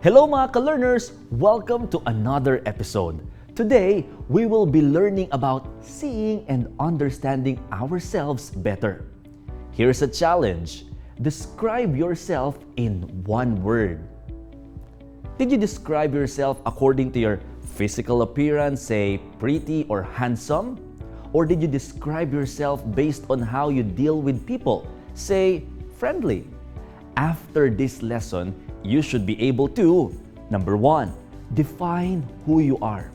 Hello mga ka-learners! Welcome to another episode. Today, we will be learning about seeing and understanding ourselves better. Here's a challenge. Describe yourself in one word. Did you describe yourself according to your physical appearance, say pretty or handsome? Or did you describe yourself based on how you deal with people, say friendly? After this lesson, you should be able to, number 1, define who you are.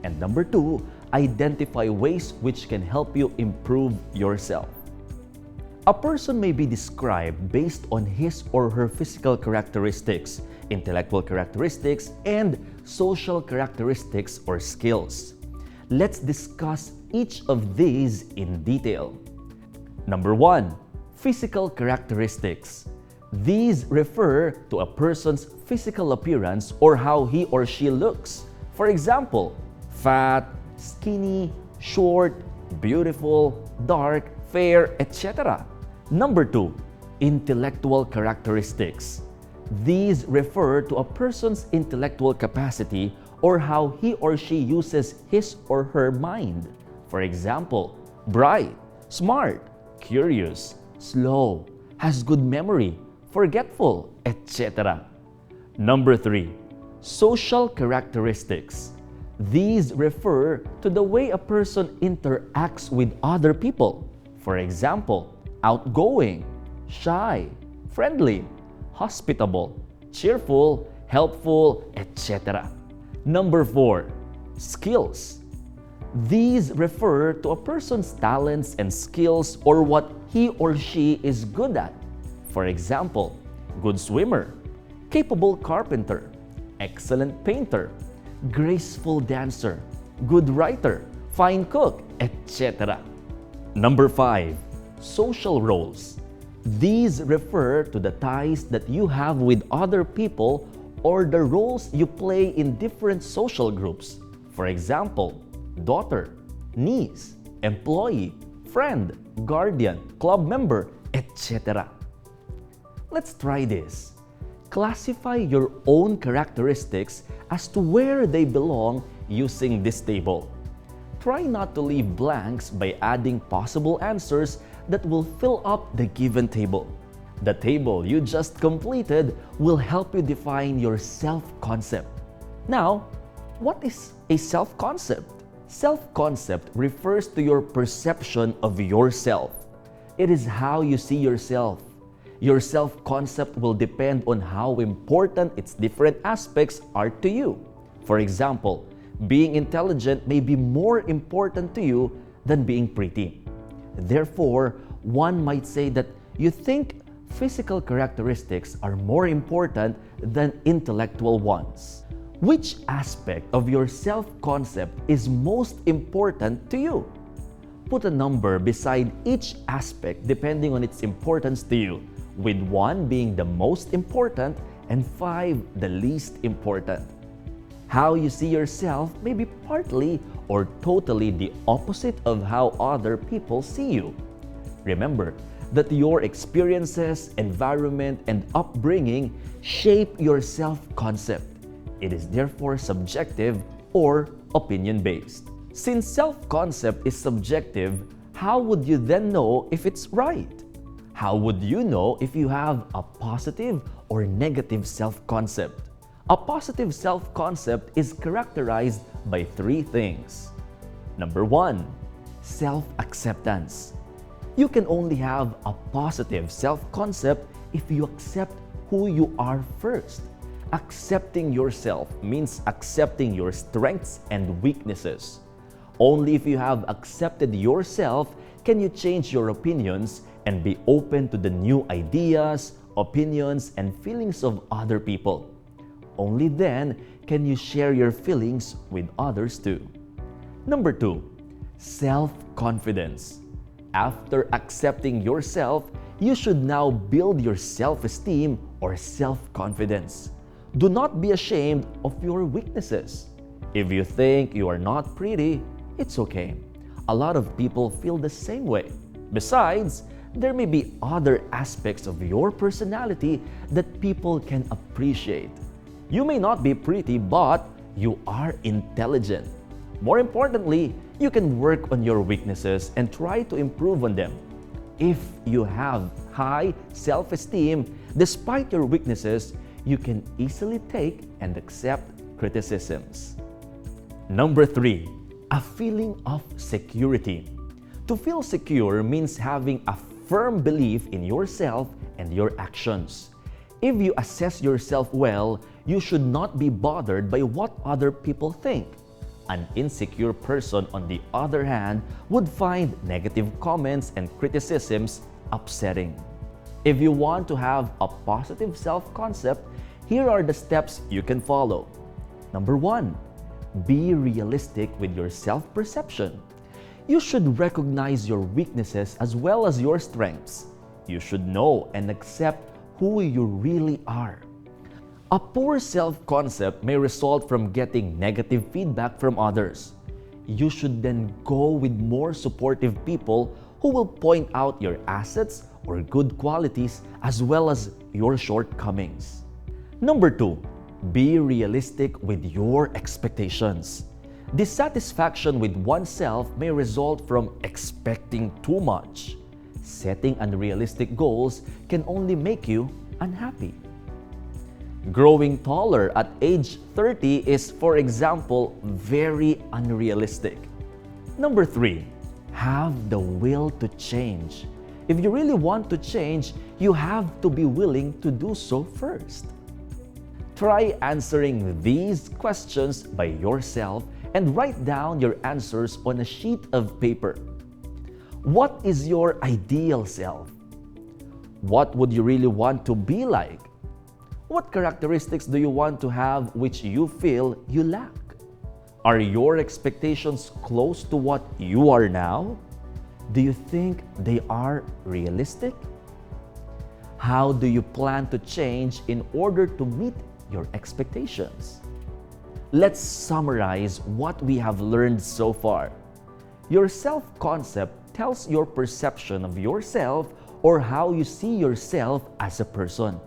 And number 2, identify ways which can help you improve yourself. A person may be described based on his or her physical characteristics, intellectual characteristics, and social characteristics or skills. Let's discuss each of these in detail. Number 1, physical characteristics. These refer to a person's physical appearance or how he or she looks. For example, fat, skinny, short, beautiful, dark, fair, etc. Number 2, intellectual characteristics. These refer to a person's intellectual capacity or how he or she uses his or her mind. For example, bright, smart, curious, slow, has good memory, forgetful, etc. Number 3, social characteristics. These refer to the way a person interacts with other people. For example, outgoing, shy, friendly, hospitable, cheerful, helpful, etc. Number 4, skills. These refer to a person's talents and skills or what he or she is good at. For example, good swimmer, capable carpenter, excellent painter, graceful dancer, good writer, fine cook, etc. Number 5, social roles. These refer to the ties that you have with other people or the roles you play in different social groups. For example, daughter, niece, employee, friend, guardian, club member, etc. Let's try this. Classify your own characteristics as to where they belong using this table. Try not to leave blanks by adding possible answers that will fill up the given table. The table you just completed will help you define your self-concept. Now, what is a self-concept? Self-concept refers to your perception of yourself. It is how you see yourself. Your self-concept will depend on how important its different aspects are to you. For example, being intelligent may be more important to you than being pretty. Therefore, one might say that you think physical characteristics are more important than intellectual ones. Which aspect of your self-concept is most important to you? Put a number beside each aspect depending on its importance to you, with 1 being the most important and 5 the least important. How you see yourself may be partly or totally the opposite of how other people see you. Remember that your experiences, environment, and upbringing shape your self-concept. It is therefore subjective or opinion-based. Since self-concept is subjective, how would you then know if it's right? How would you know if you have a positive or negative self-concept? A positive self-concept is characterized by 3 things. Number 1, self-acceptance. You can only have a positive self-concept if you accept who you are first. Accepting yourself means accepting your strengths and weaknesses. Only if you have accepted yourself can you change your opinions and be open to the new ideas, opinions, and feelings of other people. Only then can you share your feelings with others too. Number 2, self-confidence. After accepting yourself, you should now build your self-esteem or self-confidence. Do not be ashamed of your weaknesses. If you think you are not pretty, it's okay. A lot of people feel the same way. Besides, there may be other aspects of your personality that people can appreciate. You may not be pretty, but you are intelligent. More importantly, you can work on your weaknesses and try to improve on them. If you have high self-esteem, despite your weaknesses, you can easily take and accept criticisms. Number 3, a feeling of security. To feel secure means having a firm belief in yourself and your actions. If you assess yourself well, you should not be bothered by what other people think. An insecure person, on the other hand, would find negative comments and criticisms upsetting. If you want to have a positive self-concept, here are the steps you can follow. Number 1, be realistic with your self-perception. You should recognize your weaknesses as well as your strengths. You should know and accept who you really are. A poor self-concept may result from getting negative feedback from others. You should then go with more supportive people who will point out your assets or good qualities as well as your shortcomings. Number 2, be realistic with your expectations. Dissatisfaction with oneself may result from expecting too much. Setting unrealistic goals can only make you unhappy. Growing taller at age 30 is, for example, very unrealistic. Number 3, have the will to change. If you really want to change, you have to be willing to do so first. Try answering these questions by yourself and write down your answers on a sheet of paper. What is your ideal self? What would you really want to be like? What characteristics do you want to have which you feel you lack? Are your expectations close to what you are now? Do you think they are realistic? How do you plan to change in order to meet your expectations? Let's summarize what we have learned so far. Your self-concept tells your perception of yourself or how you see yourself as a person.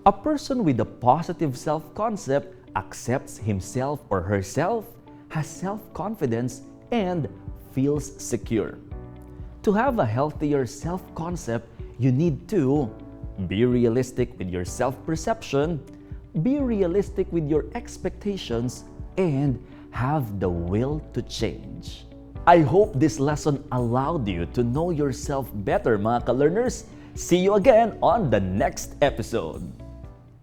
A person with a positive self-concept accepts himself or herself, has self-confidence, and feels secure. To have a healthier self-concept, you need to be realistic with your self-perception, be realistic with your expectations, and have the will to change. I hope this lesson allowed you to know yourself better, mga ka-learners. See you again on the next episode.